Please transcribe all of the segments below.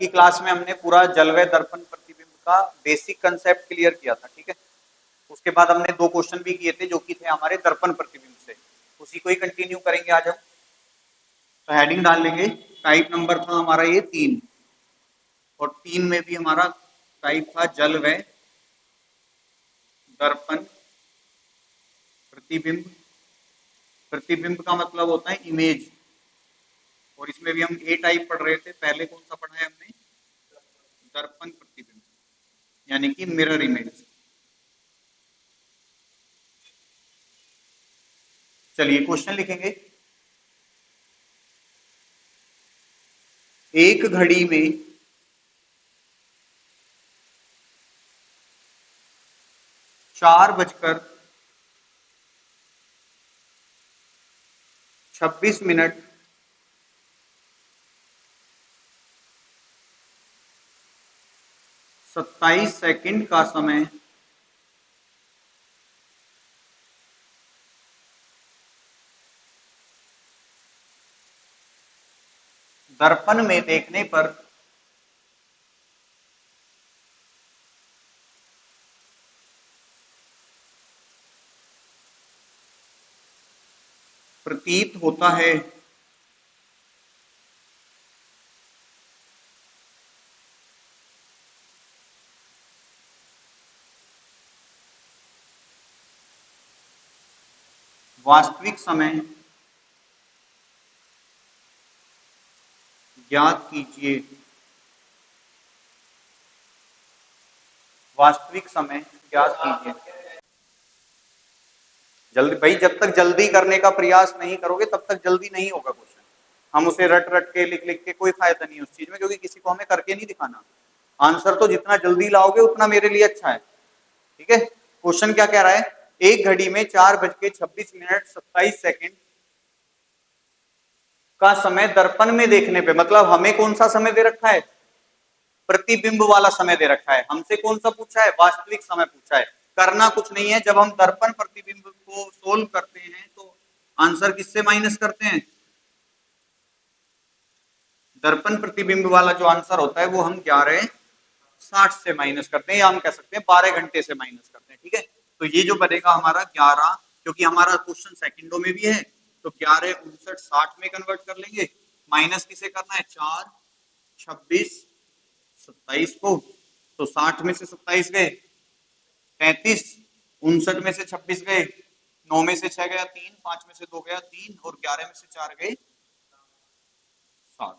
की क्लास में हमने पूरा जलवय दर्पण प्रतिबिंब का बेसिक कंसेप्ट क्लियर किया था, ठीक है। उसके बाद हमने 2 क्वेश्चन भी किए थे जो कि थे हमारे दर्पण प्रतिबिंब से, उसी को ही कंटिन्यू करेंगे आज हम। तो हेडिंग डाल लेंगे, टाइप नंबर था हमारा ये 3, और 3 में भी हमारा टाइप था जलवय दर्पण प्रतिबिंब। प्रतिबिंब का मतलब होता है इमेज, और इसमें भी हम ए टाइप पढ़ रहे थे। पहले कौन सा पढ़ा है हमने? दर्पण प्रतिबिंब, यानी कि मिरर इमेज। चलिए क्वेश्चन लिखेंगे। एक घड़ी में 4:26 27 का समय दर्पण में देखने पर प्रतीत होता है वास्तविक समय ज्ञात कीजिए। वास्तविक समय ज्ञात कीजिए। जल्दी भाई, जब तक जल्दी करने का प्रयास नहीं करोगे तब तक जल्दी नहीं होगा क्वेश्चन। हम उसे रट रट के लिख लिख के कोई फायदा नहीं उस चीज में, क्योंकि किसी को हमें करके नहीं दिखाना। आंसर तो जितना जल्दी लाओगे उतना मेरे लिए अच्छा है, ठीक है। क्वेश्चन क्या कह रहा है? एक घड़ी में 4:26 का समय दर्पण में देखने पे, मतलब हमें कौन सा समय दे रखा है? प्रतिबिंब वाला समय दे रखा है। हमसे कौन सा पूछा है? वास्तविक समय पूछा है। करना कुछ नहीं है, जब हम दर्पण प्रतिबिंब को सोल्व करते हैं तो आंसर किससे माइनस करते हैं? दर्पण प्रतिबिंब वाला जो आंसर होता है वो हम 11:60 से माइनस करते हैं, या हम कह सकते हैं 12 घंटे से माइनस करते हैं, ठीक है। तो ये जो बनेगा हमारा 11, क्योंकि हमारा क्वेश्चन सेकंडों में भी है तो 11 59 60 में कन्वर्ट कर लेंगे। माइनस किसे करना है? 4 26 27 को, तो 60 में से 27 गए 33, 59 में से 26 गए 9, में से 6 गया 3, 5 में से 2 गया 3, और 11 में से 4 गए 7।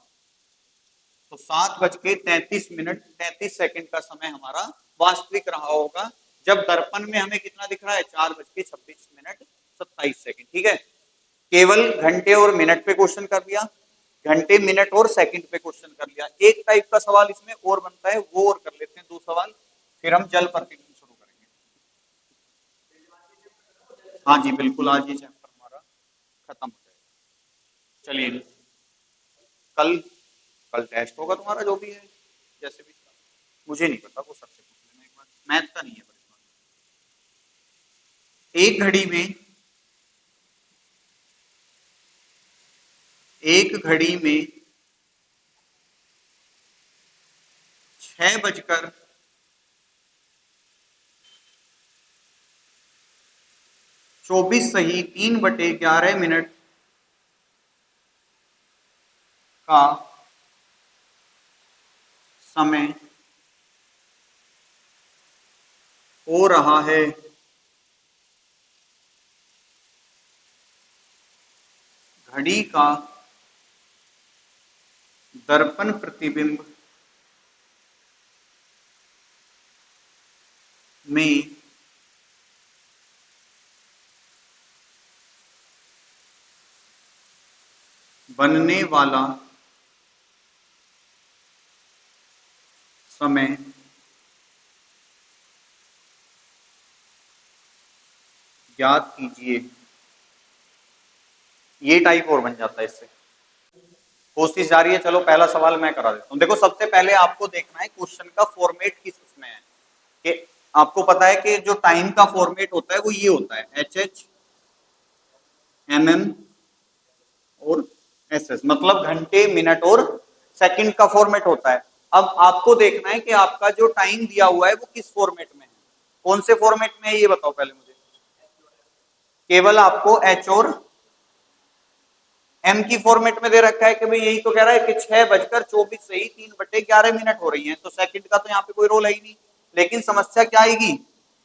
तो 7:33 का समय हमारा वास्तविक रहा होगा, जब दर्पण में हमें कितना दिख रहा है? 4:26 ठीक है। केवल घंटे और मिनट पे क्वेश्चन कर लिया, घंटे मिनट और सेकंड पे क्वेश्चन कर लिया। एक टाइप का सवाल इसमें और बनता है, वो और कर लेते हैं 2 सवाल, फिर हम जल प्रतिबिंब शुरू करेंगे। हाँ जी बिल्कुल, आज ये चैप्टर हमारा खत्म हो जाएगा। चलिए, कल कल टेस्ट होगा तुम्हारा जो भी है, जैसे भी। मुझे नहीं पता, वो सबसे पूछ लेना एक बार, मैथ का नहीं है पर इस बार। एक घड़ी में 6:24 सही 3/11 का समय हो रहा है। घड़ी का दर्पण प्रतिबिंब में बनने वाला समय ज्ञात कीजिए। ये टाइप और बन जाता है इससे। कोशिश जारी है। चलो पहला सवाल मैं करा देता हूं। देखो, सबसे पहले आपको देखना है क्वेश्चन का फॉर्मेट किस उसमें है। कि आपको पता है कि जो टाइम का फॉर्मेट होता है वो ये होता है, HH MM और SS, मतलब घंटे मिनट और सेकंड का फॉर्मेट होता है। अब आपको देखना है कि आपका जो टाइम दिया हुआ है वो किस फॉर्मेट में है, कौन से फॉर्मेट में है ये बताओ पहले मुझे। केवल आपको एच और एम की फॉर्मेट में दे रखा है कि भाई यही तो कह रहा है कि 6:24 से ही 3/11 हो रही है, तो सेकंड का तो यहाँ पे कोई रोल है ही नहीं। लेकिन समस्या क्या आएगी,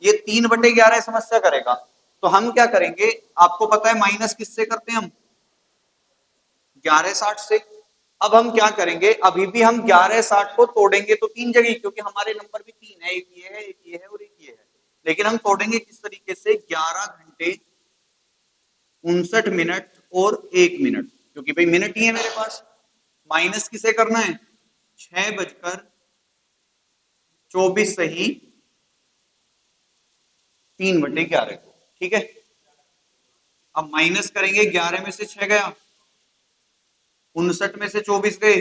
ये 3/11 समस्या करेगा। तो हम क्या करेंगे, आपको पता है माइनस किससे करते हैं हम, 1160 से। अब हम क्या करेंगे, अभी भी हम 1160 को तोड़ेंगे तो 3 जगह, क्योंकि हमारे नंबर भी 3 है, एक ये है, एक ये है और एक ये है। लेकिन हम तोड़ेंगे किस तरीके से, 11 घंटे 59 मिनट और 1 मिनट, क्योंकि भाई मिनट ही है मेरे पास। माइनस किसे करना है, 6:24 सही 3/11 को, ठीक है। अब माइनस करेंगे, 11 में से 6 गया, 59 में से 24 गए।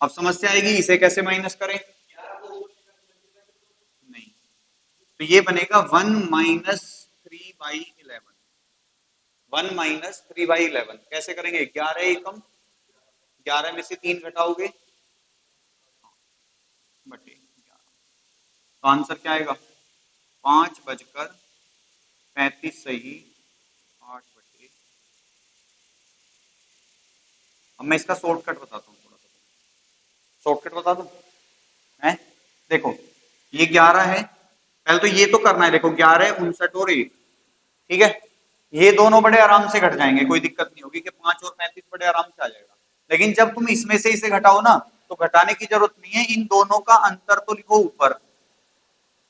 अब समस्या आएगी इसे कैसे माइनस करें, नहीं, तो ये बनेगा 1 - 3/11। 1 - 3/11 कैसे करेंगे, 11 एकम 11 में से 3 घटाओगे बटे 11, तो आंसर क्या आएगा, 5:35 सही 8/। अब मैं इसका शॉर्टकट बताता हूँ, थोड़ा सा शॉर्टकट बता दूं है। देखो ये 11 है, पहले तो ये तो करना है, देखो 11 59 और 1, ठीक है। ये दोनों बड़े आराम से घट जाएंगे, कोई दिक्कत नहीं होगी कि 5 और 35 बड़े आराम से आ जाएगा। लेकिन जब तुम इसमें से इसे घटाओ ना, तो घटाने की जरूरत नहीं है, इन दोनों का अंतर तो लिखो ऊपर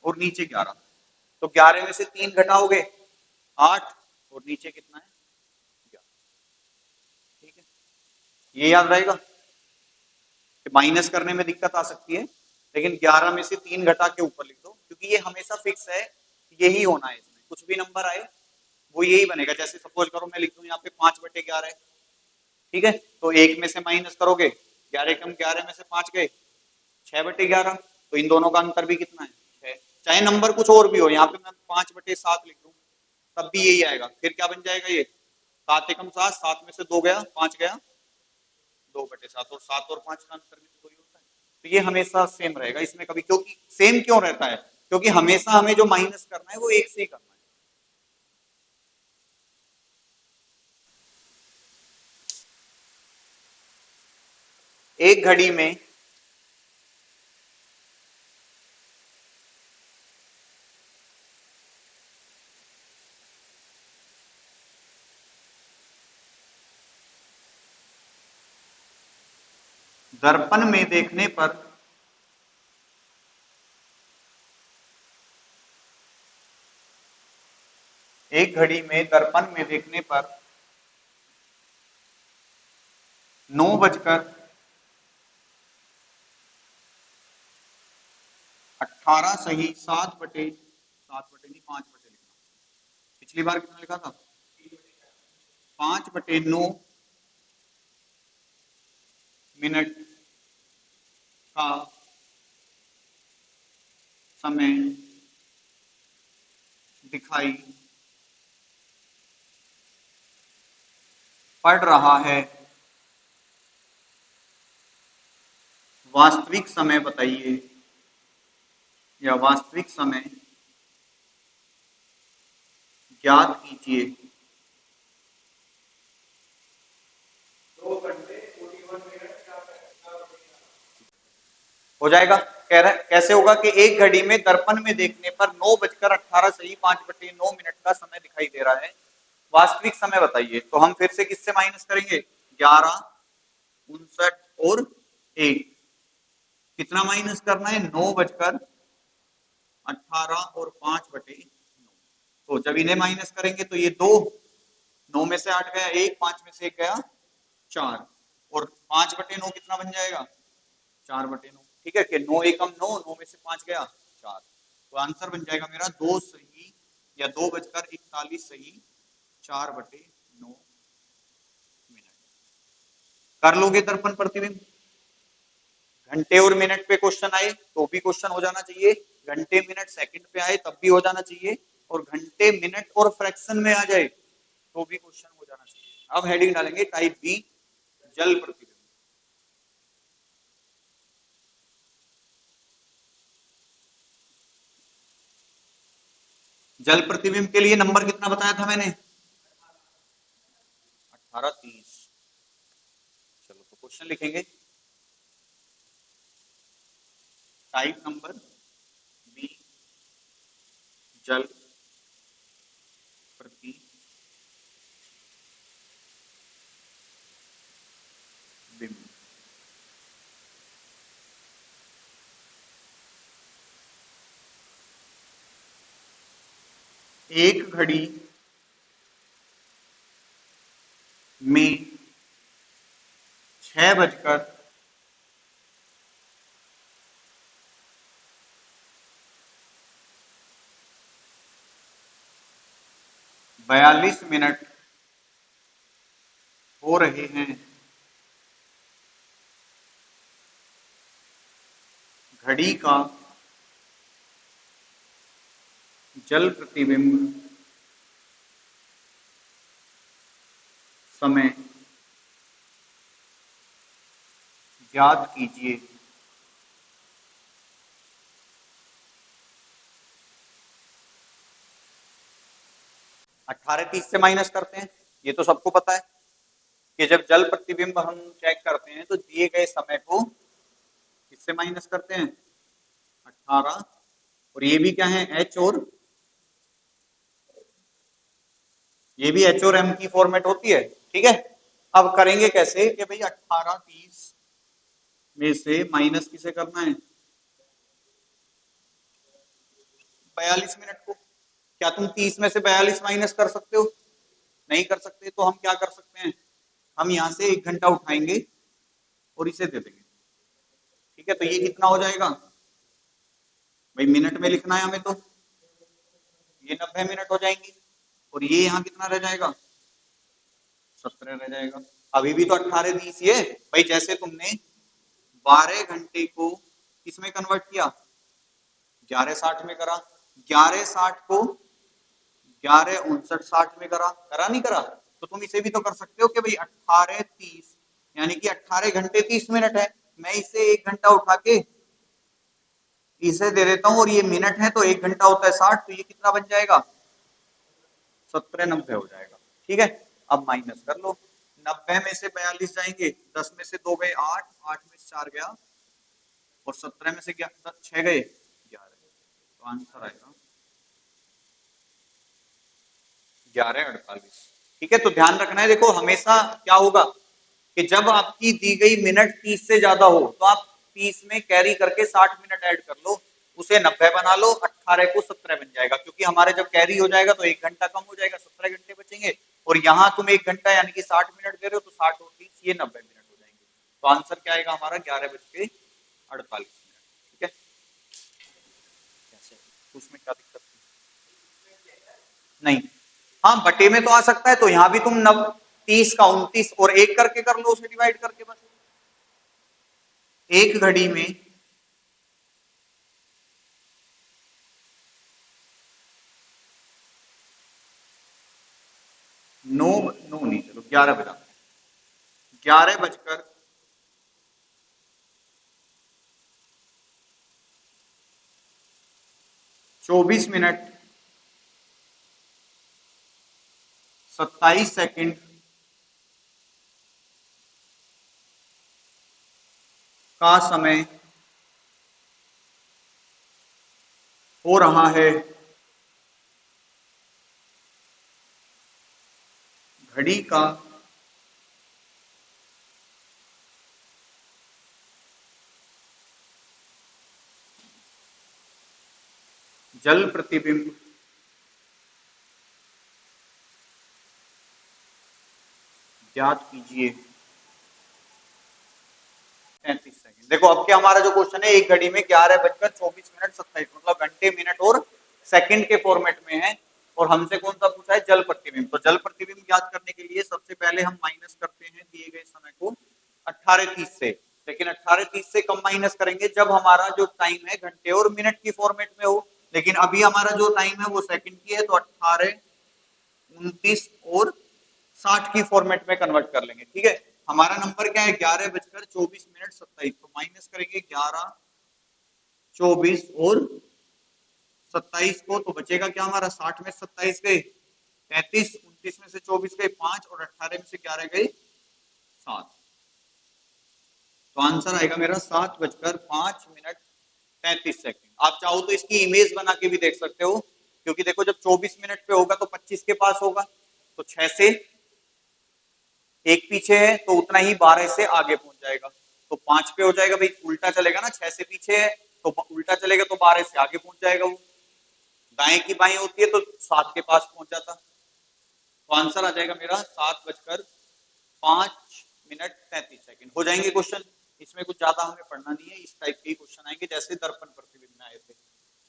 और नीचे 11। तो 11 में से 3 घटाओगे 8 और नीचे कितना है 11, ठीक है। ये याद रहेगा कि माइनस करने में दिक्कत आ सकती है, लेकिन 11 में से 3 घटा के ऊपर लिख दो, क्योंकि ये हमेशा फिक्स है, यही होना है, इसमें कुछ भी नंबर आए वो यही बनेगा। जैसे सपोज करो मैं लिख दूं यहाँ पे 5/11, ठीक है, तो 1 में से माइनस करोगे 11 कम 11 में से 5 गए 6/11, तो इन दोनों का अंतर भी कितना है 6। चाहे नंबर कुछ और भी हो, यहाँ पे मैं 5/7 लिख दूं तब भी यही आएगा। फिर क्या बन जाएगा, ये 7 एकम 7, 7 में से 2 गया 5 गया 2/7, और 7 और 5 का अंतर भी तो 2 ही होता है। तो ये हमेशा सेम रहेगा इसमें कभी, क्योंकि सेम क्यों रहता है, क्योंकि हमेशा हमें जो माइनस करना है वो एक से ही करना है। एक घड़ी में दर्पण में देखने पर एक घड़ी में दर्पण में देखने पर 9:18 सही 7/7 नहीं 5/, लिखना, पिछली बार कितना लिखा था 5/9 मिनट का समय दिखाई पड़ रहा है, वास्तविक समय बताइए, या वास्तविक समय ज्ञात कीजिए। 2 घंटे 41 मिनट हो जाएगा। कह रहा है कैसे होगा कि एक घड़ी में दर्पण में देखने पर 9:18 सही 5/9 मिनट का समय दिखाई दे रहा है, वास्तविक समय बताइए। तो हम फिर से किससे माइनस करेंगे, 11 59 और 1, कितना माइनस करना है 9:18 और 5/9। तो जब इन्हें माइनस करेंगे तो ये 2, 9 में से 8 गया 1, 5 में से 1 गया 4, और 5/9 कितना बन जाएगा 4/9, ठीक है, कि 9 एकम 9, 9 में से 5 गया 4, तो आंसर बन जाएगा मेरा 2 सही या 2:41 सही 4/9 मिनट। कर लोगे दर्पण प्रतिबिंब। घंटे और मिनट पे क्वेश्चन आए तो भी क्वेश्चन हो जाना चाहिए, घंटे मिनट सेकंड पे आए तब भी हो जाना चाहिए, और घंटे मिनट और फ्रैक्शन में आ जाए तो भी क्वेश्चन हो जाना चाहिए। अब हेडिंग डालेंगे टाइप बी, जल प्रतिबिंब। जल प्रतिबिंब के लिए नंबर कितना बताया था मैंने? 18:30। चलो तो क्वेश्चन लिखेंगे। टाइप नंबर बी, जल प्रतिबिंब। 1 घड़ी में 6:42 हो रहे हैं। घड़ी का जल प्रतिबिंब समय ज्ञात कीजिए। अट्ठारह 30 से माइनस करते हैं, ये तो सबको पता है कि जब जल प्रतिबिंब हम चेक करते हैं तो दिए गए समय को किससे माइनस करते हैं? 18। और ये भी क्या है? एच, और ये भी एच और एम की फॉर्मेट होती है। ठीक है, अब करेंगे कैसे कि भाई 18:30 में से माइनस किसे करना है? 42 मिनट को। क्या तुम 30 में से 42 माइनस कर सकते हो? नहीं कर सकते। तो हम क्या कर सकते हैं, हम यहां से 1 घंटा उठाएंगे और इसे दे देंगे। ठीक है, तो ये कितना हो जाएगा भाई? मिनट में लिखना है हमें, तो ये 90 मिनट हो जाएंगी। और ये यहाँ कितना रह जाएगा? 17 रह जाएगा। अभी भी तो 18:30 ही है भाई। जैसे तुमने 12 घंटे को किसमें कन्वर्ट किया? 11:60 में करा। 11:60 को 11:59 में करा, करा नहीं करा? तो तुम इसे भी तो कर सकते हो कि भाई 18:30 यानी कि 18 घंटे 30 मिनट है। मैं इसे 1 घंटा उठा के इसे दे देता हूँ और ये मिनट है, तो 1 घंटा होता है 60, तो ये कितना बन जाएगा? 17:90 हो जाएगा। ठीक है, अब माइनस कर लो। 90 में से 42 जाएंगे, 10 में से 2 गए 8, 8 में से 4 गया, और 17 में से 6 गए 11। तो आंसर आएगा 11:48। ठीक है, तो ध्यान रखना है। देखो हमेशा क्या होगा कि जब आपकी दी गई मिनट 30 से ज्यादा हो तो आप 30 में कैरी करके 60 मिनट ऐड कर लो, उसे 90 बना लो, 18 को 17 बन जाएगा। क्योंकि हमारे जब कैरी हो जाएगा तो 1 घंटा कम हो जाएगा, 17 घंटे बचेंगे। और यहाँ तुम 1 घंटा यानी कि 60 मिनट दे रहे हो, तो 60 और 30 ये 90 मिनट हो जाएंगे। तो आंसर क्या आएगा हमारा? 11:48। ठीक है, तो उसमें क्या दिक्कत नहीं? हाँ, बटे में तो आ सकता है, तो यहाँ भी तुम 30 का 29 और 1 करके कर लो, उसे डिवाइड करके बस। 1 घड़ी में 9, 9 नहीं, चलो 11 बजा, 11:24 मिनट 27 सेकंड का समय हो रहा है। घड़ी का जल प्रतिबिंब ज्ञात कीजिए। 33 सेकंड। देखो अब क्या हमारा जो क्वेश्चन है, एक घड़ी में 11:24 मिनट 27, मतलब घंटे मिनट और सेकंड के फॉर्मेट में है। और हमसे कौन सा पूछा है? जल प्रतिबिंब। तो जल प्रतिबिंब ज्ञात करने के लिए सबसे पहले हम माइनस करते हैं दिए गए समय को 18:30 से। लेकिन 18:30 से कम माइनस करेंगे जब हमारा जो टाइम है घंटे और मिनट की फॉर्मेट में हो। लेकिन अभी हमारा जो टाइम है वो सेकंड की है, तो 18, 29 और 60 की फॉर्मेट में कन्वर्ट कर लेंगे। ठीक है, हमारा नंबर क्या है? 11:24 मिनट 27। तो माइनस करेंगे 11, 24 और 27 को, तो बचेगा क्या हमारा, 60 में 27 गए 33, 29 में से 24 गए 5 और 18 में से 11 गए 7। तो आंसर आएगा मेरा 7:05 आप चाहो तो इसकी इमेज बना के भी देख सकते हो, क्योंकि देखो जब 24 मिनट पे होगा तो 25 के पास होगा, तो 6 से एक पीछे है तो उतना ही 12 से आगे पहुंच जाएगा, तो 5 पे हो जाएगा भाई, उल्टा चलेगा ना, 6 से पीछे है तो उल्टा चलेगा तो 12 से आगे पहुंच जाएगा वो, दाएं की बाएं होती है तो 7 के पास पहुंच जाता। तो आंसर आ जाएगा मेरा 7:05 हो जाएंगे क्वेश्चन। इसमें कुछ ज्यादा हमें पढ़ना नहीं है, इस टाइप के क्वेश्चन आएंगे जैसे दर्पण प्रतिबिंब में आए थे,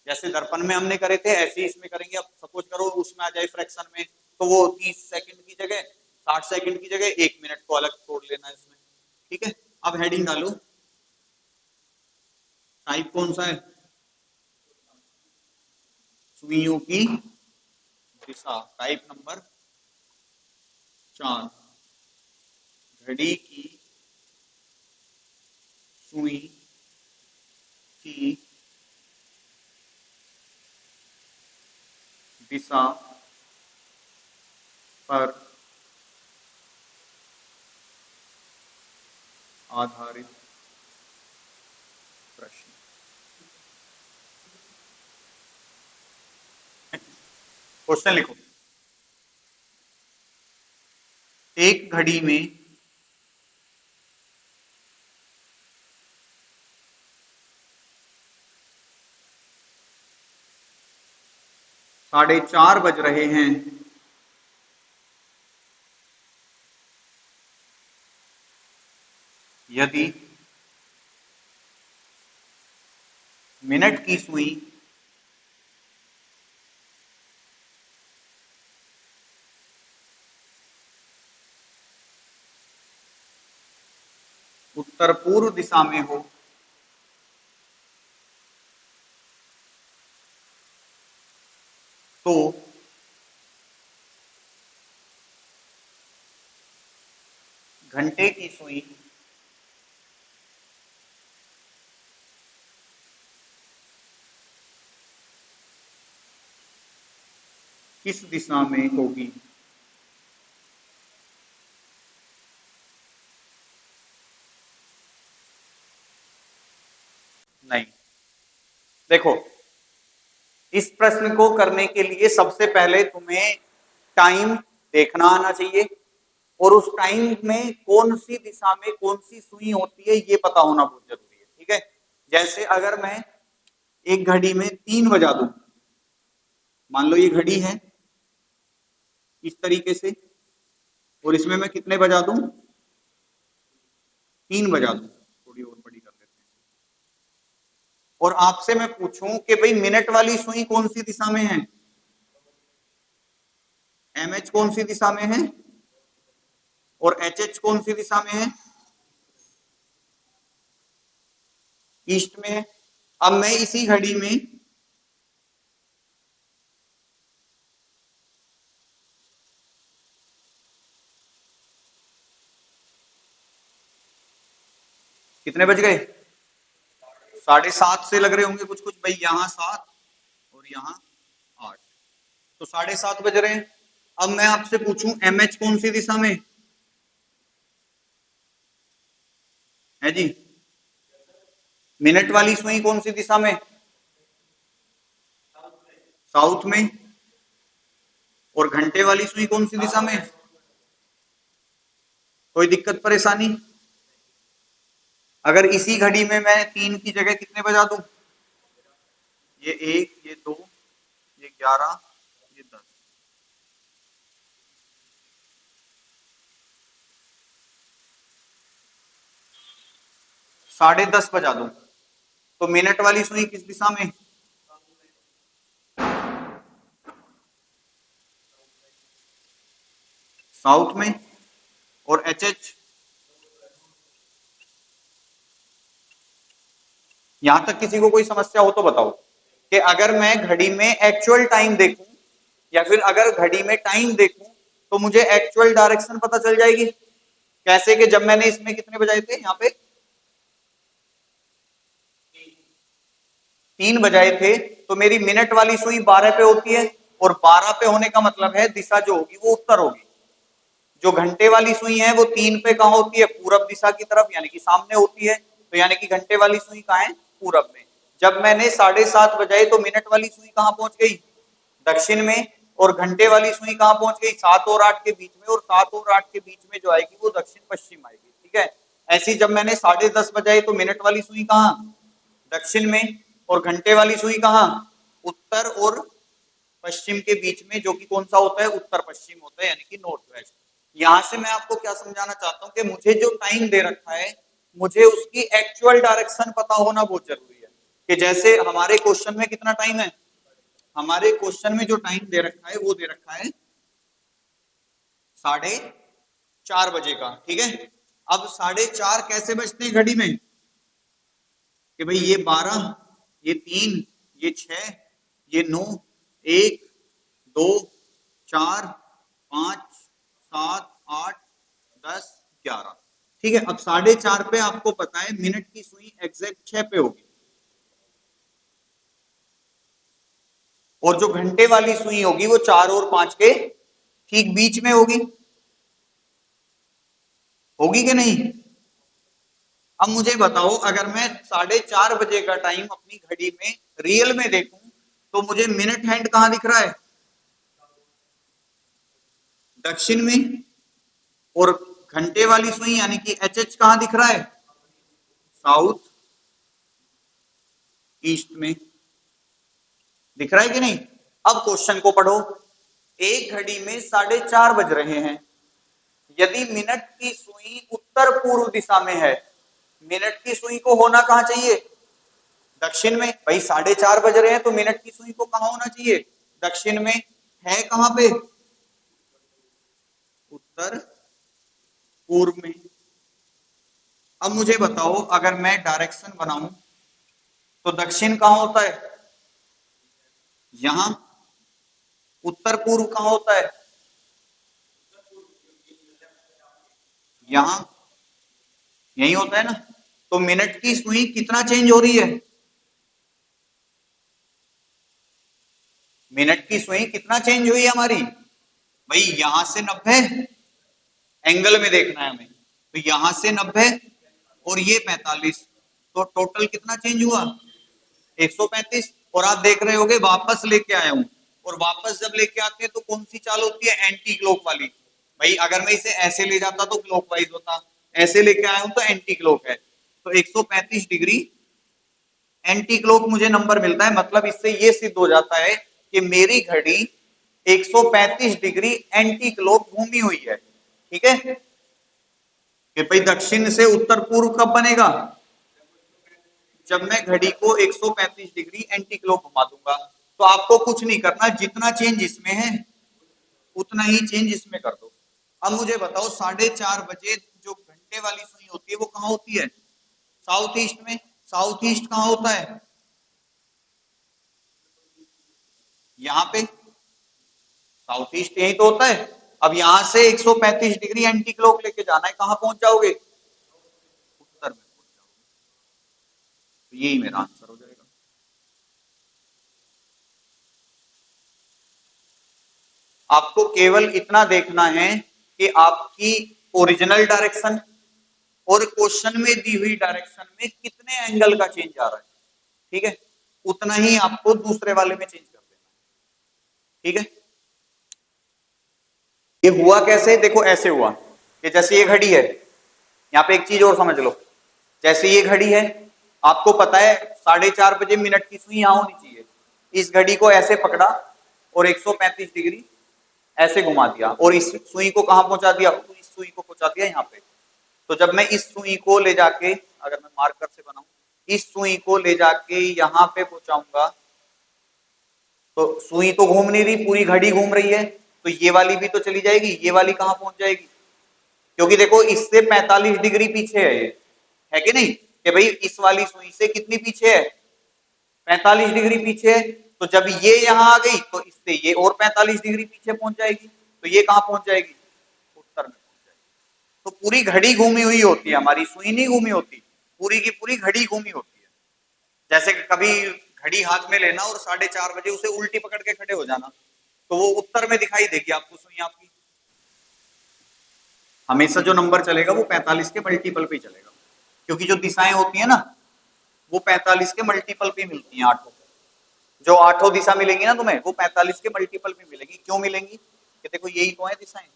जैसे दर्पण में हमने करे थे ऐसे ही इसमें करेंगे। अब सपोज करो उसमें आ जाए फ्रैक्शन में, तो वो 30 सेकंड की जगह 60 सेकंड की जगह 1 मिनट को अलग छोड़ लेना इसमें, ठीक है। अब हेडिंग डालो, टाइप कौन सा है, सुइयों की दिशा, टाइप नंबर 4, घड़ी की सुई की दिशा पर आधारित प्रश्न। क्वेश्चन लिखो, एक घड़ी में साढ़े 4 बज रहे हैं, यदि मिनट की सुई उत्तर पूर्व दिशा में हो तो घंटे की सुई किस दिशा में होगी। नहीं, देखो इस प्रश्न को करने के लिए सबसे पहले तुम्हें टाइम देखना आना चाहिए, और उस टाइम में कौन सी दिशा में कौन सी सुई होती है ये पता होना बहुत जरूरी है, ठीक है। जैसे अगर मैं एक घड़ी में 3 बजा दूं, मान लो ये घड़ी है इस तरीके से, और इसमें मैं कितने बजा दूं, 3 बजा दूं, थोड़ी और बड़ी कर लेते हैं, और आपसे मैं पूछूं कि भाई मिनट वाली सुई कौन सी दिशा में है, एमएच कौन सी दिशा में है, और एचएच कौन सी दिशा में है, ईस्ट में है। अब मैं इसी घड़ी में कितने बज गए, 7:30 से लग रहे होंगे कुछ कुछ भाई, यहाँ 7 और यहाँ 8, तो 7:30 बज रहे हैं। अब मैं आपसे पूछूं एमएच कौन सी दिशा में है जी, मिनट वाली सुई कौन सी दिशा में, साउथ में, और घंटे वाली सुई कौन सी दिशा में, कोई दिक्कत परेशानी। अगर इसी घड़ी में मैं 3 की जगह कितने बजा दूं, ये 1, ये 2, ये 11, ये 10, 10:30 बजा दूं, तो मिनट वाली सुई किस दिशा में, साउथ में, और एचएच, यहां तक किसी को कोई समस्या हो तो बताओ कि अगर मैं घड़ी में एक्चुअल टाइम देखूं या फिर अगर घड़ी में टाइम देखूं तो मुझे एक्चुअल डायरेक्शन पता चल जाएगी। कैसे कि जब मैंने इसमें कितने बजाए थे, यहाँ पे 3 बजाए थे, तो मेरी मिनट वाली सुई 12 पे होती है, और 12 पे होने का मतलब है दिशा जो होगी वो उत्तर होगी। जो घंटे वाली सुई है वो 3 पे कहाँ होती है, पूरब दिशा की तरफ, यानी कि सामने होती है। तो यानी कि घंटे वाली सुई कहाँ है, पूरब में। जब मैंने 7:30 बजाए तो मिनट वाली सुई कहाँ पहुंच गई, दक्षिण में। और घंटे वाली सुई कहाँ पहुंच गई, 7 और 8 के बीच में, और 7 और 8 के बीच में जो आएगी वो दक्षिण पश्चिम आएगी, ठीक है। ऐसी जब मैंने 10:30 बजाए तो मिनट वाली सुई कहाँ, दक्षिण में, और घंटे वाली सुई कहाँ, उत्तर और पश्चिम के बीच में, जो कि कौन सा होता है, उत्तर पश्चिम होता है, यानी कि नॉर्थ वेस्ट। यहां से मैं आपको क्या समझाना चाहता हूं कि मुझे जो टाइम दे रखा है, मुझे उसकी एक्चुअल डायरेक्शन पता होना बहुत जरूरी है। कि जैसे हमारे क्वेश्चन में कितना टाइम है, हमारे क्वेश्चन में जो टाइम दे रखा है वो दे रखा है 4:30 बजे का, ठीक है। अब 4:30 कैसे बजते हैं घड़ी में, कि भाई ये 12, ये 3, ये 6, ये 9, 1, 2, 4, 5, 7, 8, 10, 11, ठीक है। अब 4:30 पे आपको पता है मिनट की सुई एग्जैक्ट 6 पे होगी, और जो घंटे वाली सुई होगी वो 4 और 5 के ठीक बीच में होगी, होगी कि नहीं। अब मुझे बताओ, अगर मैं 4:30 बजे का टाइम अपनी घड़ी में रियल में देखूं, तो मुझे मिनट हैंड कहां दिख रहा है, दक्षिण में। और घंटे वाली सुई यानी कि एच कहां दिख रहा है, साउथ ईस्ट में, दिख रहा है कि नहीं। अब क्वेश्चन को पढ़ो, एक घड़ी में 4:30 बज रहे हैं, यदि मिनट की सुई उत्तर पूर्व दिशा में है, मिनट की सुई को होना कहां चाहिए, दक्षिण में। भाई 4:30 बज रहे हैं तो मिनट की सुई को कहां होना चाहिए, दक्षिण में। है कहां पे, उत्तर पूर्व में। अब मुझे बताओ, अगर मैं डायरेक्शन बनाऊं तो दक्षिण कहां होता है, यहां। उत्तर पूर्व कहां होता है, यहां, यही होता है ना। तो मिनट की सुई कितना चेंज हो रही है, मिनट की सुई कितना चेंज हुई है हमारी, भाई यहां से 90, एंगल में देखना है हमें, तो यहां से 90 और ये 45, तो टोटल कितना चेंज हुआ, 135। और आप देख रहे होगे वापस लेके आया हूं, और वापस जब लेके आते हैं तो कौन सी चाल होती है, एंटी क्लॉक वाली। भाई अगर मैं इसे ऐसे ले जाता तो क्लॉकवाइज होता, ऐसे लेके आया हूं तो एंटी क्लॉक है, तो 135 डिग्री एंटी क्लॉक मुझे नंबर मिलता है। मतलब इससे ये सिद्ध हो जाता है कि मेरी घड़ी 135 डिग्री एंटी क्लॉक घूमी हुई है, ठीक है। कि भाई दक्षिण से उत्तर पूर्व कब बनेगा, जब मैं घड़ी को 135 डिग्री एंटी क्लॉक घुमा दूंगा। तो आपको कुछ नहीं करना, जितना चेंज इसमें है उतना ही चेंज इसमें कर दो। अब मुझे बताओ 4:30 बजे जो घंटे वाली सुई होती है वो कहां होती है, साउथ ईस्ट में। साउथ ईस्ट कहां होता है, यहां पे, साउथ ईस्ट यही तो होता है। अब यहां से 135 डिग्री एंटी क्लॉक लेके जाना है, कहां पहुंच जाओगे, उत्तर में पहुंच जाओगे। तो यही मेरा आंसर हो जाएगा। आपको केवल इतना देखना है कि आपकी ओरिजिनल डायरेक्शन और क्वेश्चन में दी हुई डायरेक्शन में कितने एंगल का चेंज आ रहा है, ठीक है। उतना ही आपको दूसरे वाले में चेंज कर देना, ठीक है। ये हुआ कैसे, देखो ऐसे हुआ कि जैसे ये घड़ी है, यहाँ पे एक चीज और समझ लो, जैसे ये घड़ी है, आपको पता है 4:30 बजे मिनट की सुई यहां होनी चाहिए। इस घड़ी को ऐसे पकड़ा और 135 डिग्री ऐसे घुमा दिया, और इस सुई को कहां पहुंचा दिया, इस सुई को पहुंचा दिया यहाँ पे। तो जब मैं इस सुई को ले जाके, अगर मैं मार्कर से बनाऊं, इस सुई को ले जाके यहाँ पे पहुंचाऊंगा, तो सुई तो घूम नहीं रही, पूरी घड़ी घूम रही है, तो ये वाली भी तो चली जाएगी, ये वाली कहां पहुंच जाएगी, क्योंकि देखो इससे 45 डिग्री पीछे है ये, है कि नहीं, कि भाई इस वाली सुई से कितनी पीछे है, 45 डिग्री पीछे है। तो जब ये यहां आ गई तो इससे ये और 45 डिग्री पीछे पहुंच जाएगी, तो ये कहां पहुंच जाएगी, उत्तर में पहुंच जाएगी। तो पूरी घड़ी घूमी हुई होती है हमारी, सुई नहीं घूमी होती, पूरी की पूरी घड़ी घूमी होती है। जैसे कभी घड़ी हाथ में लेना और 4:30 बजे उसे उल्टी पकड़ के खड़े हो जाना, तो वो उत्तर में दिखाई देगी आपको सुई आपकी। हमेशा जो नंबर चलेगा वो 45 के मल्टीपल पे चलेगा, क्योंकि जो दिशाएं होती है ना वो 45 के मल्टीपल पे मिलती हैं। आठों जो आठों दिशा मिलेंगी ना तुम्हें, वो 45 के मल्टीपल पे मिलेंगी। क्यों मिलेंगी? कि देखो यही तो है दिशाएं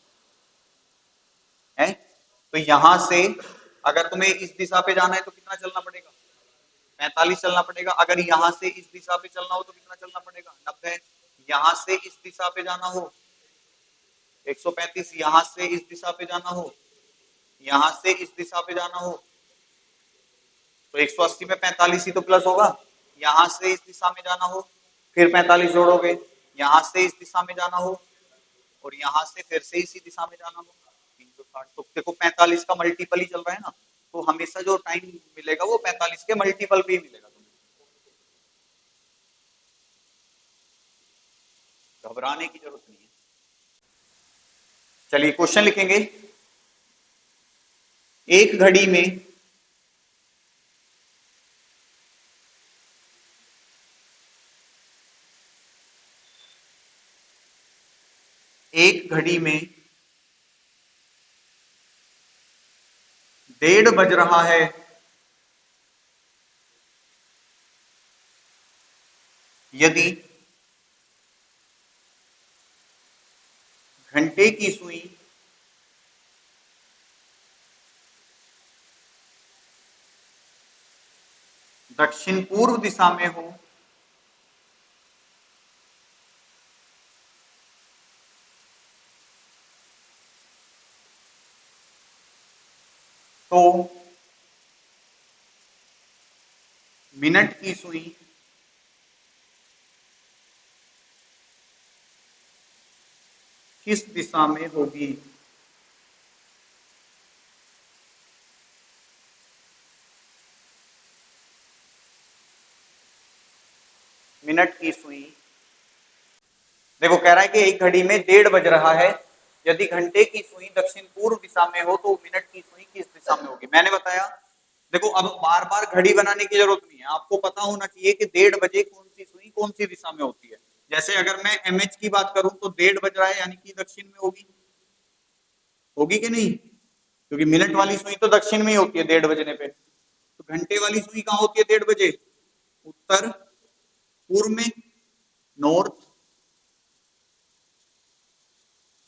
है। तो यहां से अगर तुम्हें इस दिशा पे जाना है तो कितना चलना पड़ेगा? 45 चलना पड़ेगा। अगर यहां से इस दिशा पे चलना हो तो कितना चलना पड़ेगा? 90। यहां से इस दिशा पे जाना हो 135। यहां से इस दिशा पे जाना हो, यहां से इस दिशा पे जाना हो तो 180 में 45 ही तो प्लस होगा। यहां से इस दिशा में जाना हो फिर 45 जोड़ोगे, यहां से इस दिशा में जाना हो और यहां से फिर से इसी दिशा में जाना हो 360। तो देखो 45 का मल्टीपल ही चल रहा है ना, तो हमेशा जो टाइम मिलेगा वो 45 के मल्टीपल पे ही मिलेगा तुम्हें। घबराने की जरूरत नहीं है। चलिए क्वेश्चन लिखेंगे। एक घड़ी में एक घड़ी में 1:30 बज रहा है। यदि घंटे की सुई दक्षिण पूर्व दिशा में हो तो मिनट की सुई किस दिशा में होगी? मिनट की सुई, देखो कह रहा है कि एक घड़ी में 1:30 बज रहा है। यदि घंटे की सुई दक्षिण पूर्व दिशा में हो तो मिनट की सुई किस दिशा में होगी? मैंने बताया। देखो अब बार बार घड़ी बनाने की जरूरत नहीं है, आपको पता होना चाहिए कि 1:30 बजे कौन सी सुई कौन सी दिशा में होती है। जैसे अगर मैं एमएच की बात करूं तो 1:30 बज रहा है यानी कि दक्षिण में होगी। होगी कि नहीं? क्योंकि मिनट वाली सुई तो दक्षिण में ही होती है 1:30 बजने पे। तो घंटे वाली सुई कहां होती है 1:30 बजे? उत्तर पूर्व में, नॉर्थ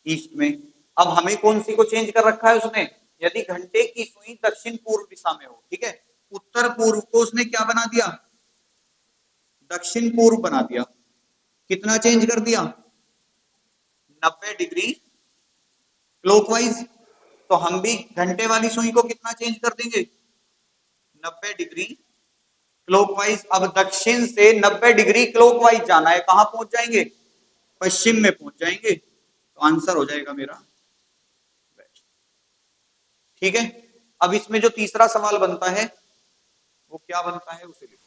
ईस्ट में। अब हमें कौन सी को चेंज कर रखा है उसने? यदि घंटे की सुई दक्षिण पूर्व दिशा में हो, ठीक है, उत्तर पूर्व को उसने क्या बना दिया? दक्षिण पूर्व बना दिया। कितना चेंज कर दिया? 90 डिग्री क्लॉकवाइज। तो हम भी घंटे वाली सुई को कितना चेंज कर देंगे? 90 डिग्री क्लॉकवाइज। अब दक्षिण से 90 डिग्री क्लॉकवाइज जाना है, कहां पहुंच जाएंगे? पश्चिम में पहुंच जाएंगे। तो आंसर हो जाएगा मेरा, ठीक है। अब इसमें जो तीसरा सवाल बनता है वो क्या बनता है उसे लिखो।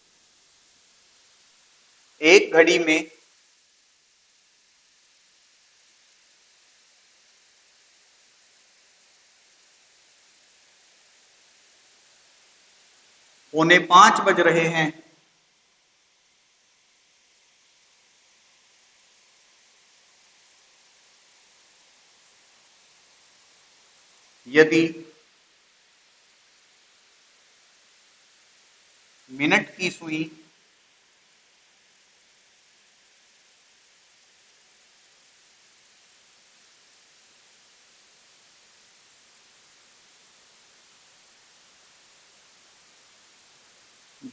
एक घड़ी में पौने 5 बज रहे हैं। यदि मिनट की सुई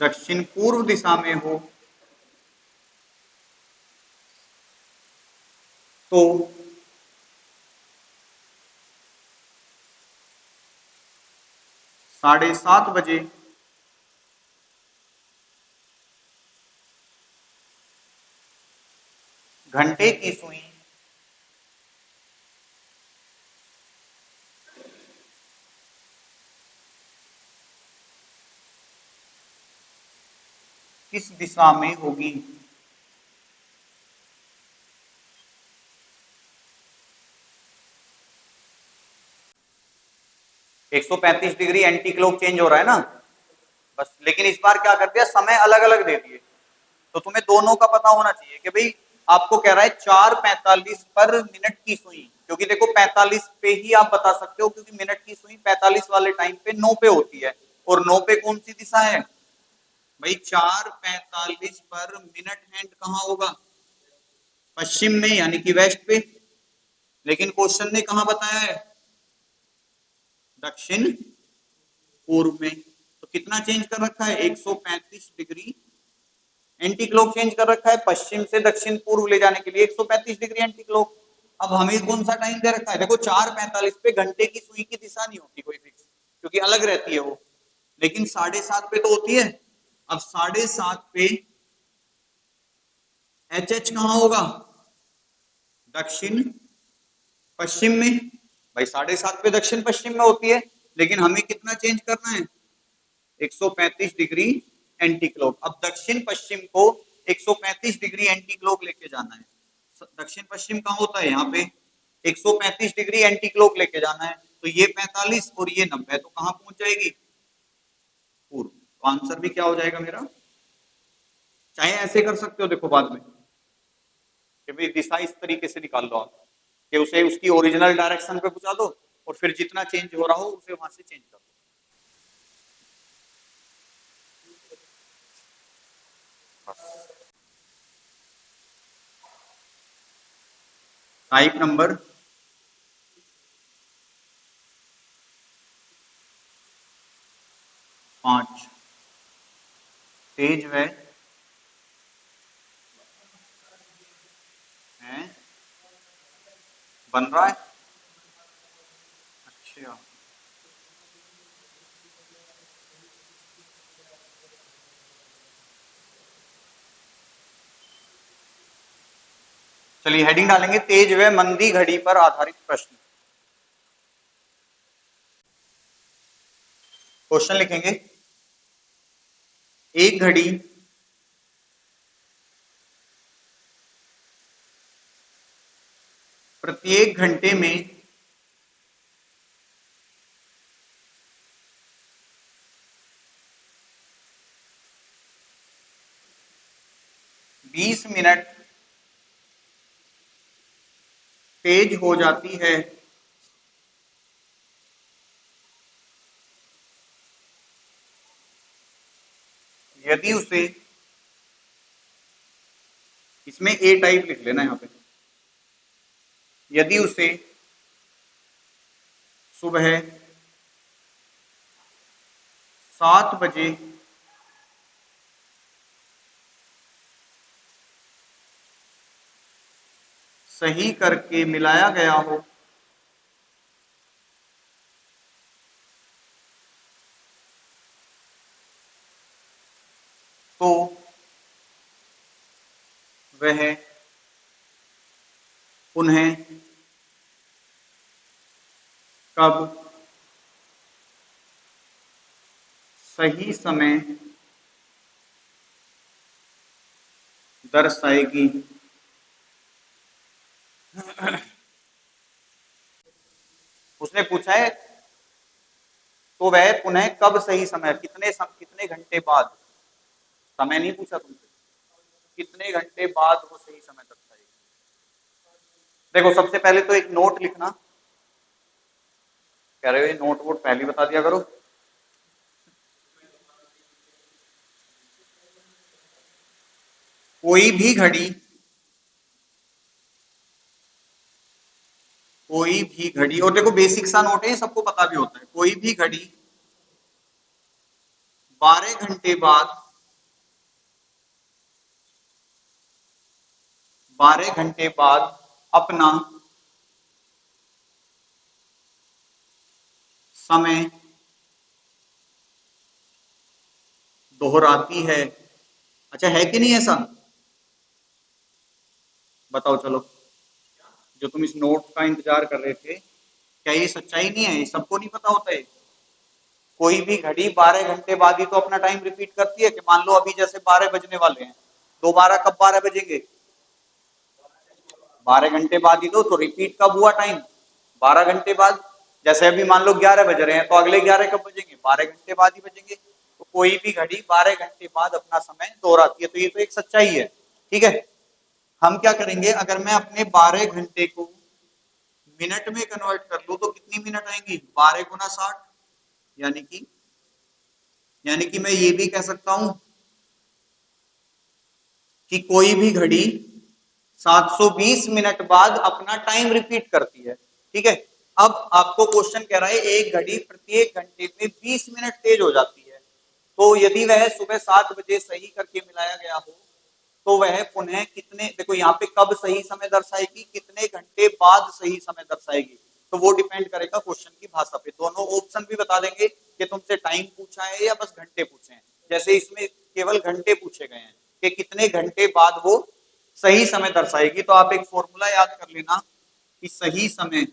दक्षिण पूर्व दिशा में हो तो 7:30 बजे घंटे की सुई किस दिशा में होगी? 135 डिग्री एंटी क्लॉक चेंज हो रहा है ना, बस। लेकिन इस बार क्या कर दिया, समय अलग अलग दे दिए। तो तुम्हें दोनों का पता होना चाहिए कि भाई आपको कह रहा है 4:45 पर मिनट की सुई, क्योंकि देखो 45 पे ही आप बता सकते हो, क्योंकि मिनट की सुई 45 वाले टाइम पे 9 पे होती है, और 9 पे कौन सी दिशा है भाई, 4:45 पर मिनट हैंड कहाँ होगा, पश्चिम में यानी कि वेस्ट पे। लेकिन क्वेश्चन ने कहा बताया है, दक्षिण पूर्व में। तो कितना चेंज कर रखा है, 135 डिग्री एंटी क्लॉक चेंज कर रखा है, पश्चिम से दक्षिण पूर्व ले जाने के लिए 135 डिग्री एंटी क्लॉक। अब हमें कौन सा टाइम दे रखा है, देखो 4:45 पे घंटे की सुई की दिशा नहीं होती कोई फिक्स, क्योंकि अलग रहती है वो, लेकिन 7:30 पे तो होती है। अब 7:30 पे एच एच कहाँ होगा, दक्षिण पश्चिम में। भाई 7:30 पे दक्षिण पश्चिम में होती है, लेकिन हमें कितना चेंज करना है, 135 डिग्री एंटी क्लॉक। अब दक्षिण पश्चिम को 135 डिग्री एंटी क्लॉक लेके जाना है। दक्षिण पश्चिम कहाँ होता है, यहाँ पे 135 डिग्री एंटी क्लॉक लेके जाना है, तो ये 45 और ये 90, तो कहाँ पहुंच जाएगी, पूर्व। तो आंसर भी क्या हो जाएगा मेरा, चाहे ऐसे कर सकते हो देखो बाद में कि भाई दिशा इस तरीके से निकाल लो आप कि उसे उसकी ओरिजिनल डायरेक्शन पे पहुंचा दो, और फिर जितना चेंज हो रहा हो उसे वहां से चेंज कर दो। टाइप नंबर 5, तेज वह है, बन रहा है, अच्छा चलिए हेडिंग डालेंगे, तेज व मंदी घड़ी पर आधारित प्रश्न। क्वेश्चन लिखेंगे, एक घड़ी प्रत्येक घंटे में 20 मिनट तेज हो जाती है यदि उसे, इसमें ए टाइप लिख लेना यहाँ पे, यदि उसे सुबह 7 बजे सही करके मिलाया गया हो तो वह उन्हें कब सही समय दर्शाएगी। उसने पूछा है तो वह पुनः कब सही समय, कितने घंटे बाद, समय नहीं पूछा तुमसे, कितने घंटे बाद वो सही समय दर्शाएगी। देखो सबसे पहले तो एक नोट लिखना, कह रहे हो नोट वोट पहले बता दिया करो। कोई भी घड़ी, कोई भी घड़ी, और देखो बेसिक सा नोट है, सबको पता भी होता है, कोई भी घड़ी 12 घंटे बाद, 12 घंटे बाद अपना समय दोहराती है। अच्छा है कि नहीं ऐसा, बताओ चलो, जो तुम इस नोट का इंतजार कर रहे थे, क्या ये सच्चाई नहीं है, ये सबको नहीं पता होता है। कोई भी घड़ी 12 घंटे बाद ही तो अपना टाइम रिपीट करती है, कि मान लो अभी जैसे 12 बजने वाले हैं, दोबारा कब 12 बजेंगे, 12 घंटे बाद ही तो रिपीट कब हुआ टाइम, 12 घंटे बाद। जैसे अभी मान लो 11 बज रहे हैं, तो अगले 11 कब बजेंगे, 12 घंटे बाद ही बजेंगे। तो कोई भी घड़ी 12 घंटे बाद अपना समय दोहराती है, तो ये तो एक सच्चाई है। ठीक है, हम क्या करेंगे, अगर मैं अपने 12 घंटे को मिनट में कन्वर्ट कर लूं तो कितनी मिनट आएंगी, 12 गुना 60, यानी कि मैं ये भी कह सकता हूं कि कोई भी घड़ी 720 मिनट बाद अपना टाइम रिपीट करती है। ठीक है, अब आपको क्वेश्चन कह रहा है एक घड़ी प्रत्येक घंटे में 20 मिनट तेज हो जाती है, तो यदि वह सुबह 7 बजे सही करके मिलाया गया हो तो वह पुनः कितने, देखो यहाँ पे कब सही समय दर्शाएगी, कितने घंटे बाद सही समय दर्शाएगी, तो वो डिपेंड करेगा क्वेश्चन की भाषा पे। दोनों ऑप्शन भी बता देंगे कि तुमसे टाइम पूछा है या बस घंटे पूछे हैं। जैसे इसमें केवल घंटे पूछे गए हैं कि कितने घंटे बाद वो सही समय दर्शाएगी, तो आप एक फॉर्मूला याद कर लेना कि सही समय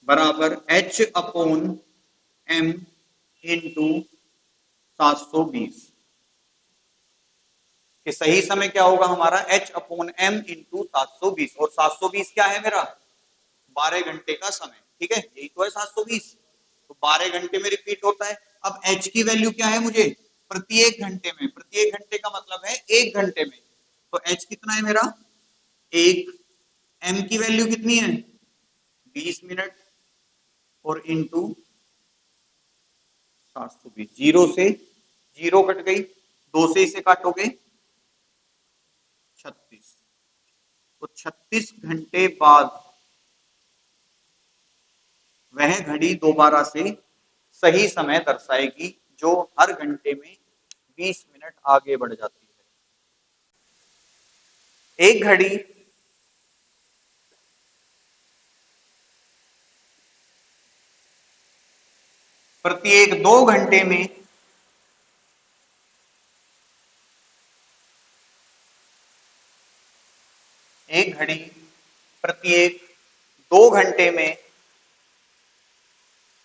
बराबर H/M इंटू 720, कि सही समय क्या होगा हमारा H/M इंटू 720, और 720 क्या है मेरा, 12 घंटे का समय। ठीक है, यही तो है 720, तो 12 घंटे में रिपीट होता है। अब H की वैल्यू क्या है मुझे, प्रत्येक घंटे में, प्रत्येक घंटे का मतलब है एक घंटे में, तो H कितना है मेरा एक, M की वैल्यू कितनी है 20 मिनट, और इंटू 720, जीरो से जीरो कट गई, दो से इसे काटोगे 36, तो 36 घंटे बाद वह घड़ी दोबारा से सही समय दर्शाएगी, जो हर घंटे में 20 मिनट आगे बढ़ जाती है। एक घड़ी प्रत्येक 2 घंटे में एक घड़ी प्रत्येक 2 घंटे में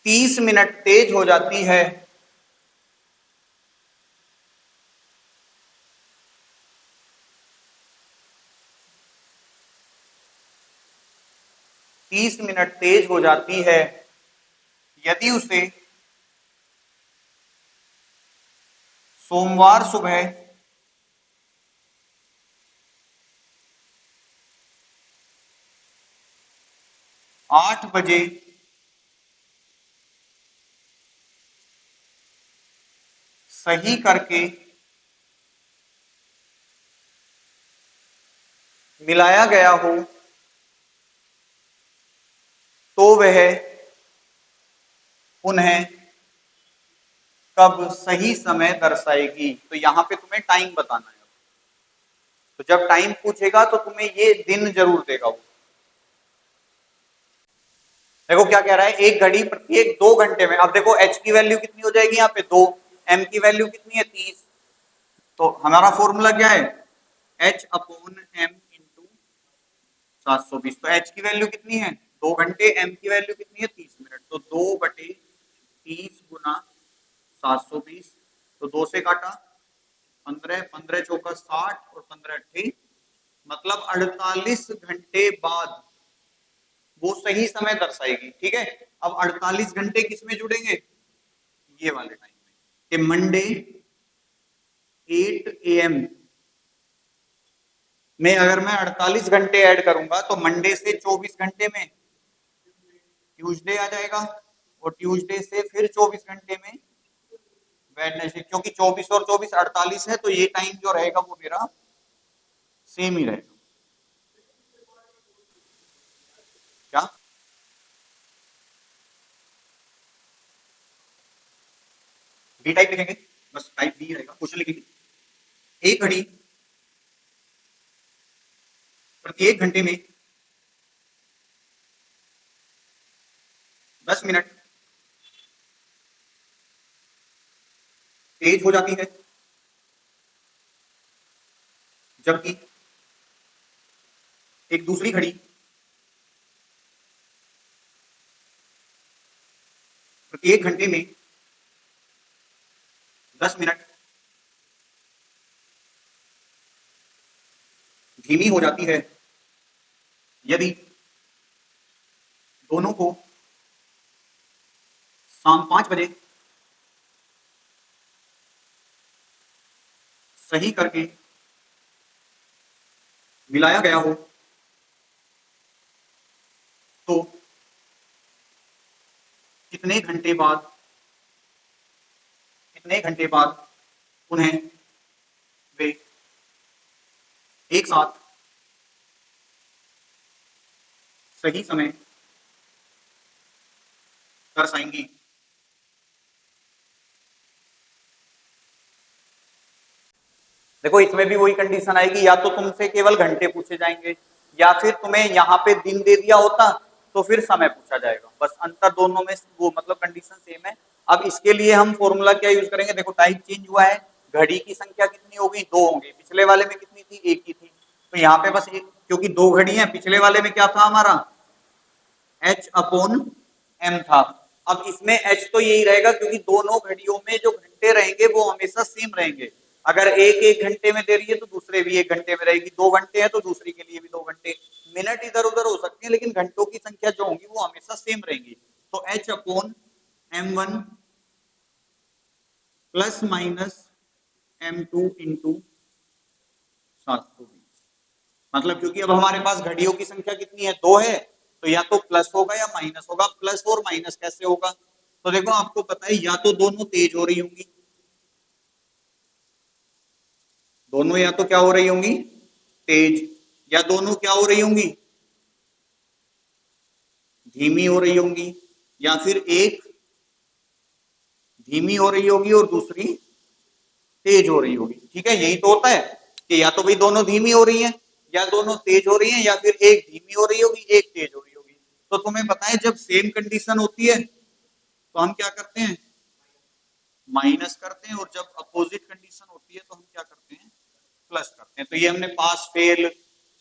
30 मिनट तेज हो जाती है, यदि उसे सोमवार सुबह 8 बजे सही करके मिलाया गया हो तो वह उन्हें कब सही समय दर्शाएगी, तो यहां पे तुम्हें टाइम बताना है। तो जब टाइम पूछेगा तो तुम्हें ये दिन जरूर देगा वो। देखो क्या कह रहा है, एक घड़ी प्रत्येक 2 घंटे में, अब देखो H की वैल्यू कितनी हो जाएगी यहाँ पे 2, M की वैल्यू कितनी है 30, तो हमारा फॉर्मूला क्या है H/M इंटू 720, तो H की वैल्यू कितनी है 2 घंटे, M की वैल्यू कितनी है 30 मिनट, तो 2/30 गुना 720, तो 2 से काटा 15, 15 चौका 60 और 15 अट्ठे, मतलब 48 घंटे बाद वो सही समय दर्शाएगी। ठीक है, अब 48 घंटे किस में जुड़ेंगे, ये वाले टाइम में, कि मंडे 8 AM में अगर मैं 48 घंटे ऐड करूंगा तो मंडे से 24 घंटे में ट्यूसडे आ जाएगा, और ट्यूसडे से फिर 24 घंटे में वेडनेसडे, क्योंकि 24 और 24 48 है, तो ये टाइम जो रहेगा वो मेरा सेम ही रहेगा। क्या, डी टाइप लिखेंगे, बस टाइप डी रहेगा, क्वेश्चन लिखेंगे एक घड़ी प्रत्येक घंटे में 10 मिनट तेज हो जाती है, जबकि एक दूसरी घड़ी प्रत्येक घंटे में 10 मिनट धीमी हो जाती है, यदि दोनों को शाम 5 बजे सही करके मिलाया गया हो तो कितने घंटे बाद उन्हें वे एक साथ सही समय दर्शाएंगी। देखो इसमें भी वही कंडीशन आएगी, या तो तुमसे केवल घंटे पूछे जाएंगे या फिर तुम्हें यहाँ पे दिन दे दिया होता तो फिर समय पूछा जाएगा। बस अंतर दोनों में वो मतलब कंडीशन सेम है। अब इसके लिए हम फॉर्मूला क्या यूज करेंगे, देखो टाइप चेंज हुआ है, घड़ी की संख्या कितनी हो गई, 2 होंगी, पिछले वाले में कितनी थी, 1 ही थी, तो यहाँ पे बस एक, क्योंकि 2 घड़ी है, पिछले वाले में क्या था हमारा h अपॉन m था। अब इसमें h तो यही रहेगा क्योंकि दोनों घड़ियों में जो घंटे रहेंगे वो हमेशा सेम रहेंगे। अगर एक एक घंटे में दे रही है तो दूसरे भी 1 घंटे में रहेगी, 2 घंटे है तो दूसरी के लिए भी 2 घंटे। मिनट इधर उधर हो सकते हैं लेकिन घंटों की संख्या जो होंगी वो हमेशा सेम रहेंगी। तो h upon m1 plus minus m2 into 720। मतलब क्योंकि अब हमारे पास घड़ियों की संख्या कितनी है, 2 है, तो या तो प्लस होगा या माइनस होगा। प्लस और माइनस कैसे होगा, तो देखो आपको पता है या तो दोनों तेज हो रही होंगी, दोनों या तो क्या हो रही होंगी तेज, या दोनों क्या हो रही होंगी धीमी हो रही होंगी, या फिर एक धीमी हो रही होगी और दूसरी तेज हो रही होगी। ठीक है, यही तो होता है कि या तो भाई दोनों धीमी हो रही हैं या दोनों तेज हो रही हैं, या फिर एक धीमी हो रही होगी एक तेज हो रही होगी। तो तुम्हें पता है जब सेम कंडीशन होती है तो हम क्या करते हैं माइनस करते हैं, और जब अपोजिट कंडीशन होती है तो हम क्या करते हैं प्लस करते हैं। तो ये हमने पास फेल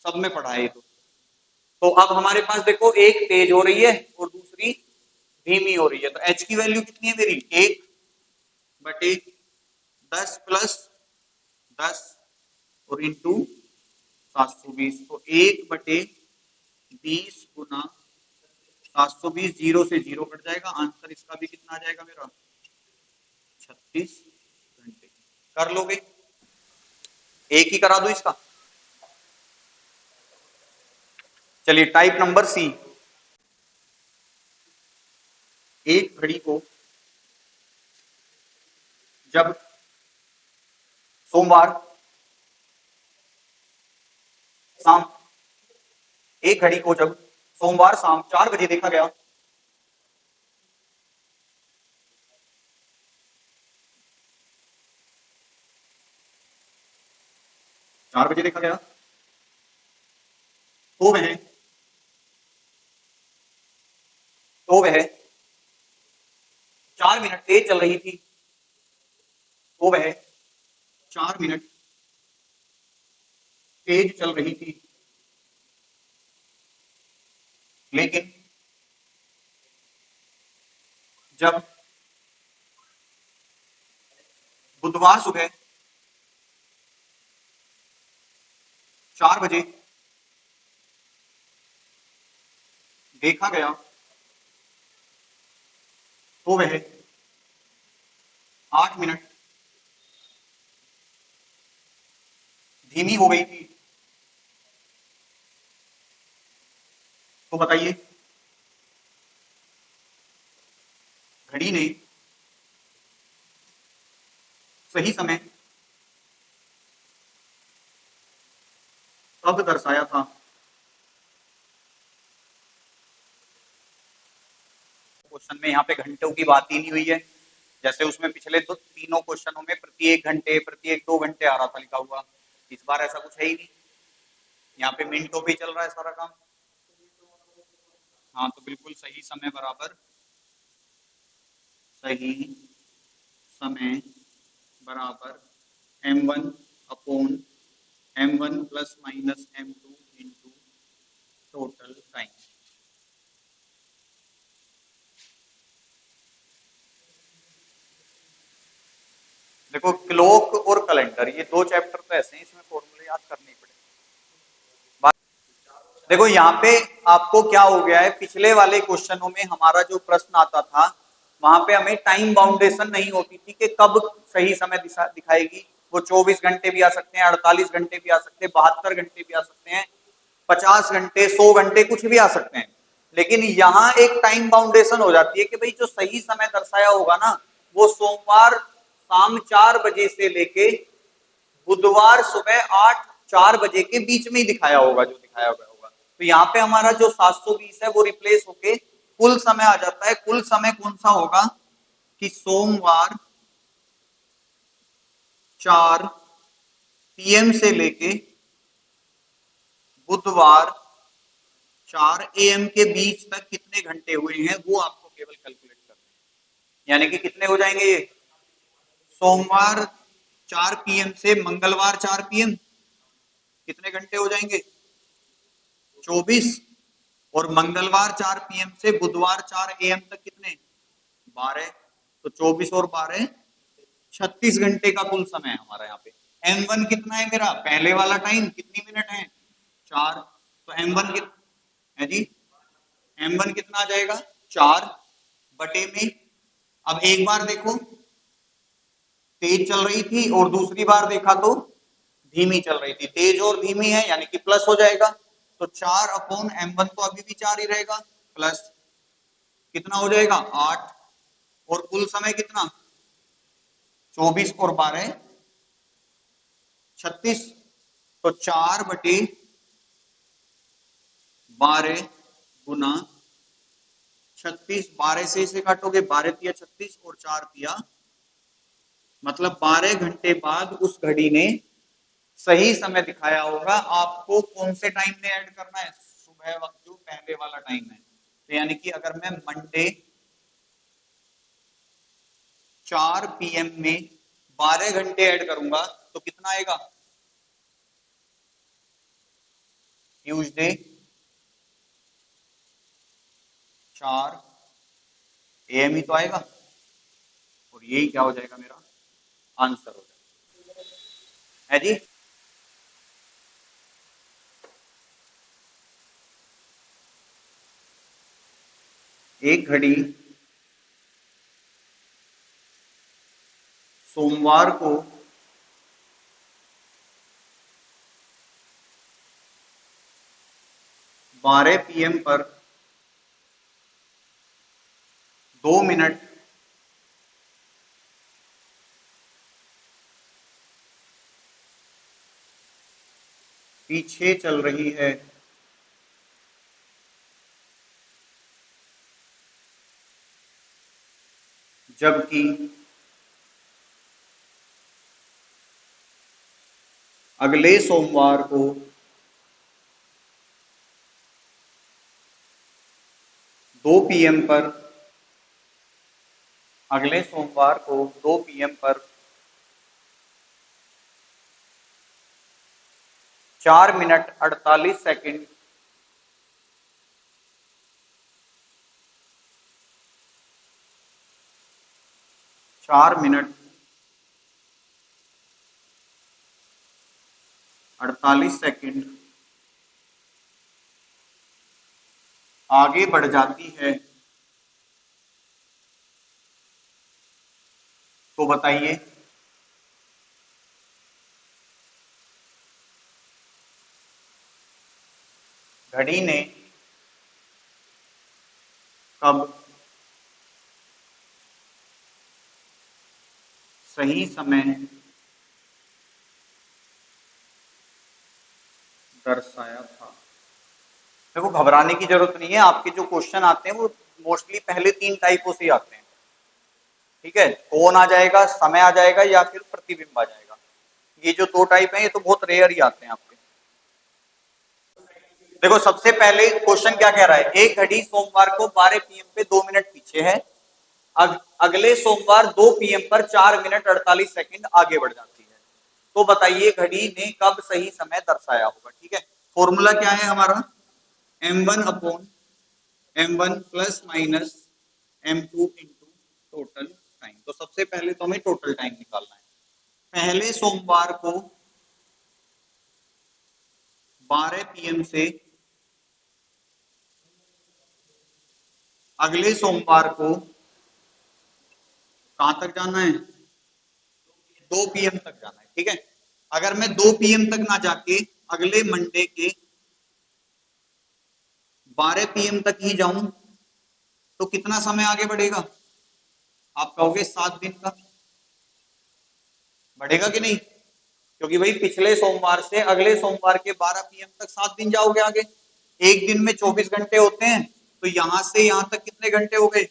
सब में पढ़ा है। तो अब हमारे पास देखो एक तेज हो रही है और दूसरी धीमी हो रही है, तो h की वैल्यू कितनी है मेरी 1/10 प्लस 10 और इंटू 720, तो 1/20 गुना 720, जीरो से जीरो कट जाएगा, आंसर इसका भी कितना आ जाएगा मेरा 36 घंटे। कर लोगे, एक ही करा दो इसका। चलिए टाइप नंबर सी, एक घड़ी को जब सोमवार शाम एक घड़ी को जब सोमवार शाम 4 बजे देखा गया, 4 बजे देखा गया तो वह तो वह 4 मिनट तेज चल रही थी, तो वह 4 मिनट तेज चल रही थी, लेकिन जब बुधवार सुबह 4 बजे देखा गया तो वह 8 मिनट धीमी हो गई थी। तो बताइए घड़ी ने सही समय कब दर्शाया था। क्वेश्चन में यहाँ पे घंटों की बात ही नहीं हुई है, जैसे उसमें पिछले तीनों क्वेश्चनों में प्रत्येक घंटे प्रत्येक 2 घंटे आ रहा था लिखा हुआ, इस बार ऐसा कुछ है ही नहीं, यहाँ पे मिनटों पे चल रहा है सारा काम। हाँ तो बिल्कुल सही समय बराबर सही समय बराबर m1 upon m1 plus minus m2 into total time. देखो क्लॉक और कैलेंडर ये 2 चैप्टर तो ऐसे हैं, इसमें फॉर्मूले याद करने ही पड़ेंगे। देखो यहाँ पे आपको क्या हो गया है, पिछले वाले क्वेश्चनों में हमारा जो प्रश्न आता था वहां पे हमें टाइम बाउंडेशन नहीं होती थी कि कब सही समय दिखाएगी। वो 24 घंटे भी आ सकते हैं, 48 घंटे भी आ सकते हैं, 72 घंटे भी आ सकते हैं, 50 घंटे, 100 घंटे, कुछ भी आ सकते हैं। लेकिन यहाँ एक टाइम बाउंडेशन हो जाती है कि भाई जो सही समय दर्शाया होगा ना, वो सोमवार शाम 4 बजे से लेके बुधवार सुबह 4 बजे के बीच में ही दिखाया होगा, जो दिखाया गया होगा। तो यहाँ पे हमारा जो 720 है वो रिप्लेस होके कुल समय आ जाता है। कुल समय कौन सा होगा कि सोमवार 4 PM से लेके बुधवार 4 AM के बीच तक कितने घंटे हुए हैं, वो आपको केवल कैलकुलेट करना है। यानी कि कितने हो जाएंगे ये, सोमवार 4 PM से मंगलवार 4 PM कितने घंटे हो जाएंगे, 24। और मंगलवार 4 PM से बुधवार 4 AM तक कितने, 12। तो 24 और 12 36 घंटे का कुल समय है हमारा यहाँ पे। M1 कितना है मेरा, पहले वाला टाइम कितनी मिनट है, 4। तो M1 कितना है जी, M1 कितना आ जाएगा, 4 बटे में। अब एक बार देखो तेज चल रही थी और दूसरी बार देखा तो धीमी चल रही थी। तेज और धीमी है यानी कि प्लस हो जाएगा। तो 4/M1 तो अभी भी 4 ही रहेगा, प्लस कितना हो जाएगा 8। और कुल समय कितना, 24 और 12 36। तो 4/12 गुना 36, 12 से इसे काटोगे, 12 तिया 36 और 4 तिया, मतलब 12 घंटे बाद उस घड़ी ने सही समय दिखाया होगा। आपको कौन से टाइम में ऐड करना है, सुबह वक्त जो पहले वाला टाइम है। तो यानी कि अगर मैं मंडे 4 PM में 12 घंटे ऐड करूंगा तो कितना आएगा, ट्यूसडे 4 AM ही तो आएगा। और यही क्या हो जाएगा, मेरा आंसर हो जाएगा, है जी। एक घड़ी सोमवार को 12 PM पर 2 मिनट पीछे चल रही है, जबकि अगले सोमवार को 2 PM पर, अगले सोमवार को 2 PM पर 4 मिनट 48 सेकंड 4 मिनट 48 सेकंड आगे बढ़ जाती है। तो बताइए घड़ी ने कब सही समय दर्शाया था। देखो घबराने की जरूरत नहीं है, आपके जो क्वेश्चन आते हैं वो मोस्टली पहले 3 टाइपों से आते हैं। ठीक है, कौन आ जाएगा, समय आ जाएगा, या फिर प्रतिबिंब आ जाएगा। ये जो 2 टाइप हैं ये तो बहुत रेयर ही आते हैं आपके। देखो सबसे पहले क्वेश्चन क्या कह रहा है, एक घड़ी सोमवार को 12 PM पे 2 मिनट पीछे है, अगले सोमवार 2 PM पर 4 मिनट 48 सेकंड आगे बढ़ जाती है। तो बताइए घड़ी ने कब सही समय दर्शाया होगा। ठीक है, फॉर्मूला क्या है हमारा, M1 plus minus M2 into total time. तो सबसे पहले तो हमें टोटल टाइम निकालना है। पहले सोमवार को 12 PM से अगले सोमवार को कहां तक जाना है? 2 PM तक जाना है, ठीक है। अगर मैं 2 PM तक ना जाके अगले मंडे के 12 PM तक ही जाऊं तो कितना समय आगे बढ़ेगा? आप कहोगे 7 दिन का। बढ़ेगा कि नहीं? क्योंकि भाई पिछले सोमवार से अगले सोमवार के 12 PM तक 7 दिन जाओगे आगे। एक दिन में 24 घंटे होते हैं, तो यहां से यहां तक कितने घंटे हो गए?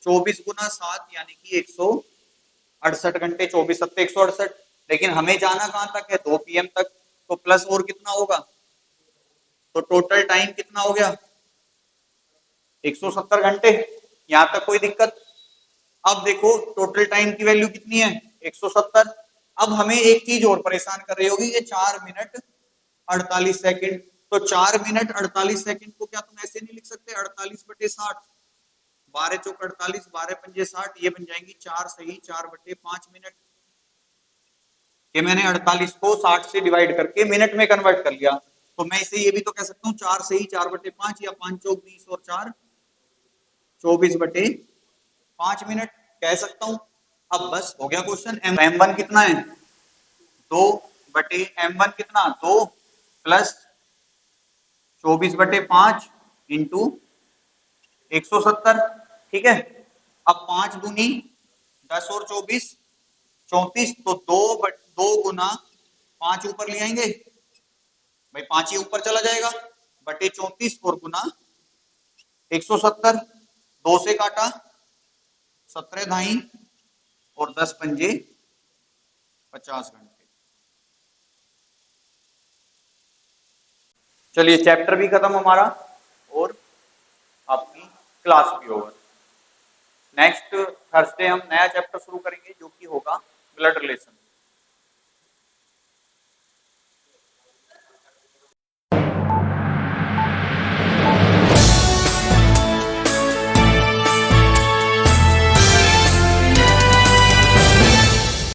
24 × 7 यानी कि 168 घंटे। 24 × 7 = 168। लेकिन हमें जाना कहां तक है? 2 PM तक। तो प्लस और कितना होगा? तो टोटल टाइम कितना हो गया? 170 घंटे। यहां तक कोई दिक्कत? अब देखो टोटल टाइम की वैल्यू कितनी है? 170। अब हमें एक चीज और परेशान कर रही होगी, ये 4 मिनट 48 सेकंड। तो 4 मिनट 48 सेकंड को क्या तुम ऐसे नहीं लिख सकते? 48/60। 12 चौक 48, 12 पंजे 60, ये बन जाएंगी 4 सही 4/5 मिनट। ये मैंने 48 को 60 से डिवाइड करके मिनट में कन्वर्ट कर लिया। तो मैं इसे ये भी तो कह सकता हूँ 4 सही 4/5 या 5 चौक 20 और 4 24/5 मिनट कह सकता हूं। अब बस हो गया क्वेश्चन। M1 कितना है? 2/M1 कितना? 2 प्लस 24/5 इंटू 170, ठीक है। अब 5 दूनी 10 और 24 34, तो 2 गुना 5 ऊपर ले आएंगे भाई, 5 ही ऊपर चला जाएगा बटे 34 और गुना 170। 2 से काटा 17 धाई और 10 पंजे 50 घंटे। चलिए चैप्टर भी खत्म हमारा और आपकी क्लास भी ओवर। नेक्स्ट थर्सडे हम नया चैप्टर शुरू करेंगे जो कि होगा ब्लड रिलेशन।